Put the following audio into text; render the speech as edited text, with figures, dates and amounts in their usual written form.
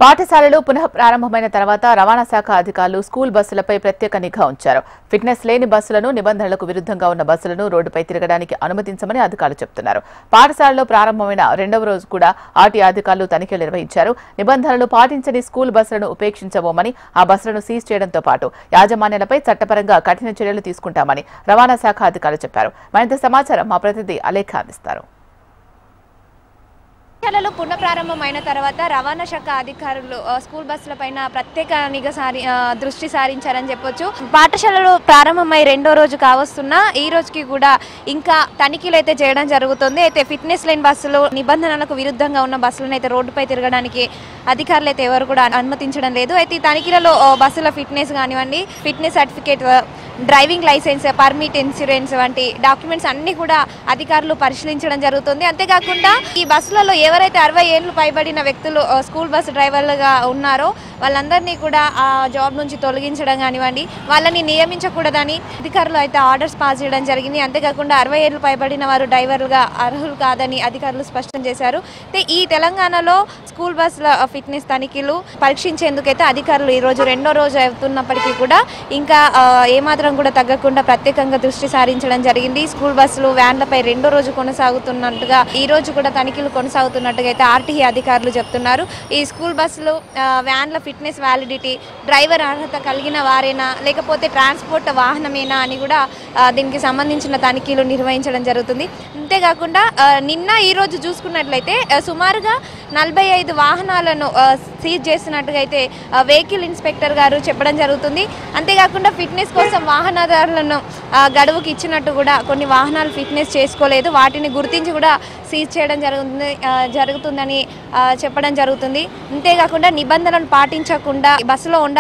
పాఠశాలలు పునః ప్రారంభమైన తర్వాత రవాణా శాఖ అధికారులు స్కూల్ బస్సులపై ప్రత్యేక నిఘా ఉంచారు. ఫిట్నెస్ లేని బస్సులను, నిబంధనలకు విరుద్ధంగా ఉన్న బస్సులను రోడ్డుపై తిరగడానికి అనుమతించమని అధికారులు చెబుతున్నారు. పాఠశాలలో ప్రారంభమైన రెండవ రోజు కూడా ఆర్టీ అధికారులు తనిఖీలు నిర్వహించారు. నిబంధనలు పాటించని స్కూల్ బస్సులను ఉపేక్షించబోమని, ఆ బస్సులను సీజ్ చేయడంతో పాటు యాజమాన్యాలపై చట్టపరంగా కఠిన చర్యలు తీసుకుంటామని రవాణా శాఖ అధికారులు చెప్పారు. మరింత సమాచారం మా ప్రతినిధి అలేఖ అందిస్తారు. పాఠశాలలు పునఃప్రారంభమైన తర్వాత రవాణా శాఖ అధికారులు స్కూల్ బస్సులపైన ప్రత్యేక దృష్టి సారించారని చెప్పొచ్చు. పాఠశాలలు ప్రారంభమై రెండో రోజు కావస్తున్నా ఈ రోజుకి కూడా ఇంకా తనిఖీలు అయితే చేయడం జరుగుతుంది. అయితే ఫిట్నెస్ లేని బస్సులు, నిబంధనలకు విరుద్ధంగా ఉన్న బస్సులను అయితే రోడ్డుపై తిరగడానికి అధికారులు అయితే ఎవరు కూడా అనుమతించడం లేదు. అయితే ఈ తనిఖీలలో బస్సుల ఫిట్నెస్ కానివ్వండి, fitness certificate, driving licence, permit, insurance వంటి డాక్యుమెంట్స్ అన్ని కూడా అధికారులు పరిశీలించడం జరుగుతుంది. అంతేకాకుండా ఈ బస్సులలో ఎవరైతే 60 ఏళ్లు పైబడిన వ్యక్తులు స్కూల్ బస్సు డ్రైవర్లుగా ఉన్నారో వాళ్ళందరినీ కూడా ఆ జాబ్ నుంచి తొలగించడం కానివ్వండి, వాళ్ళని నియమించకూడదని అధికారులు అయితే ఆర్డర్స్ పాస్ చేయడం జరిగింది. అంతేకాకుండా 60 ఏళ్లు పైబడిన వారు డ్రైవర్లుగా అర్హులు కాదని అధికారులు స్పష్టం చేశారు. అయితే ఈ తెలంగాణలో స్కూల్ బస్సుల ఫిట్నెస్ తనిఖీలు పరీక్షించేందుకైతే అధికారులు ఈ రోజు రెండో రోజు అవుతున్నప్పటికీ కూడా ఇంకా ఏమాత్రం కూడా తగ్గకుండా ప్రత్యేకంగా దృష్టి సారించడం జరిగింది. స్కూల్ బస్సులు, వ్యాన్లపై రెండో రోజు కొనసాగుతున్నట్టుగా ఈ రోజు కూడా తనిఖీలు కొనసాగుతున్నట్టుగా అయితే ఆర్టీఈ అధికారులు చెప్తున్నారు. ఈ స్కూల్ బస్సులు, వ్యాన్ల ఫిట్నెస్ వ్యాలిడిటీ, డ్రైవర్ అర్హత కలిగిన వారేనా లేకపోతే ట్రాన్స్పోర్ట్ వాహనమేనా అని కూడా దీనికి సంబంధించిన తనిఖీలు నిర్వహించడం జరుగుతుంది. అంతేకాకుండా నిన్న ఈ రోజు చూసుకున్నట్లయితే సుమారుగా 45 వాహనాలను సీజ్ చేసినట్టుగా అయితే వెహికల్ ఇన్స్పెక్టర్ గారు చెప్పడం జరుగుతుంది. అంతేకాకుండా ఫిట్నెస్ కోసం వాహనదారులను గడువుకి ఇచ్చినట్టు కూడా కొన్ని వాహనాలు ఫిట్నెస్ చేసుకోలేదు, వాటిని గుర్తించి కూడా సీజ్ చేయడం జరుగుతుందని చెప్పడం జరుగుతుంది. అంతేకాకుండా నిబంధనలను పాటించకుండా బస్సులో ఉండాలి